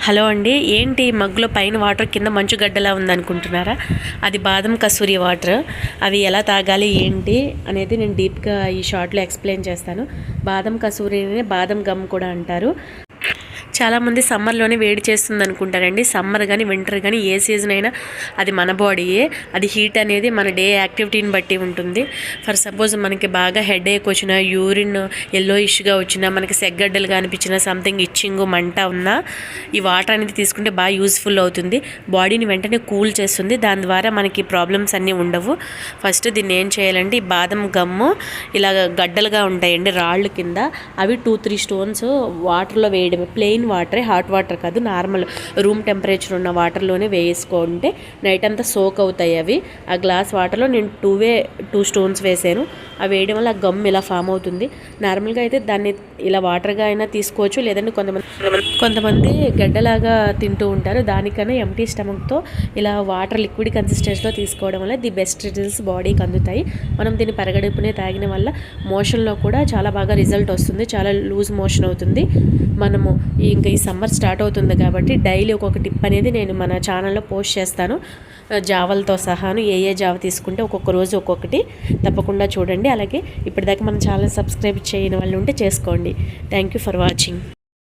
Hello అండి, ఏంటి మగ్గులో పైన వాటర్ కింద మంచు గడ్డలా ఉందనుకుంటున్నారా? అది బాదం కసూరి వాటర్. అవి ఎలా తాగాలి ఏంటి అనేది నేను డీప్గా ఈ షార్ట్లో ఎక్స్ప్లెయిన్ చేస్తాను. బాదం కసూరిని బాదం గమ్ కూడా అంటారు. చాలామంది సమ్మర్లోనే వేడి చేస్తుంది అనుకుంటారండి. సమ్మర్ కానీ వింటర్ కానీ ఏ సీజన్ అయినా అది మన బాడీయే. అది హీట్ అనేది మన డే యాక్టివిటీని బట్టి ఉంటుంది. ఫర్ సపోజ్ మనకి బాగా హెడ్ ఏక్ వచ్చినా, యూరిన్ ఎల్లో ఇష్గా వచ్చినా, మనకి సెగ్గడ్డలుగా అనిపించినా, సంథింగ్ ఇచ్చింగ్ మంట ఉన్నా ఈ వాటర్ అనేది తీసుకుంటే బాగా యూస్ఫుల్ అవుతుంది. బాడీని వెంటనే కూల్ చేస్తుంది. దాని ద్వారా మనకి ప్రాబ్లమ్స్ అన్నీ ఉండవు. ఫస్ట్ దీన్ని ఏం చేయాలంటే, ఈ బాదం గమ్ము ఇలా గడ్డలుగా ఉంటాయండి రాళ్ళు కింద. అవి 2-3 స్టోన్స్ వాటర్లో వేయడమే. ప్లెయిన్ వాటరే, హాట్ వాటర్ కాదు, నార్మల్ రూమ్ టెంపరేచర్ ఉన్న వాటర్లోనే వేసుకుంటే నైట్ అంతా సోక్ అవుతాయి అవి. ఆ గ్లాస్ వాటర్లో నేను 2 స్టోన్స్ వేసాను. అవి వేయడం వల్ల ఆ గమ్ ఇలా ఫామ్ అవుతుంది. నార్మల్గా అయితే దాన్ని ఇలా వాటర్గా అయినా తీసుకోవచ్చు, లేదంటే కొంతమంది గడ్డలాగా తింటూ ఉంటారు. దానికన్నా ఎంటీ స్టమక్తో ఇలా వాటర్ లిక్విడ్ కన్సిస్టెన్సీలో తీసుకోవడం వల్ల ది బెస్ట్ రిజల్ట్స్ బాడీకి అందుతాయి. మనం దీన్ని పరగడుపునే తాగిన వల్ల మోషన్లో కూడా చాలా బాగా రిజల్ట్ వస్తుంది. చాలా లూజ్ మోషన్ అవుతుంది. మనము ఇంకా ఈ సమ్మర్ స్టార్ట్ అవుతుంది కాబట్టి డైలీ ఒక్కొక్క టిప్ అనేది నేను మన ఛానల్లో పోస్ట్ చేస్తాను. జావలతో సహాను ఏ జావ తీసుకుంటే ఒక్కొక్క రోజు ఒక్కొక్కటి తప్పకుండా చూడండి. అలాగే ఇప్పటిదాకా మన ఛానల్ సబ్స్క్రైబ్ చేయని వాళ్ళు ఉంటే చేసుకోండి. Thank you for watching.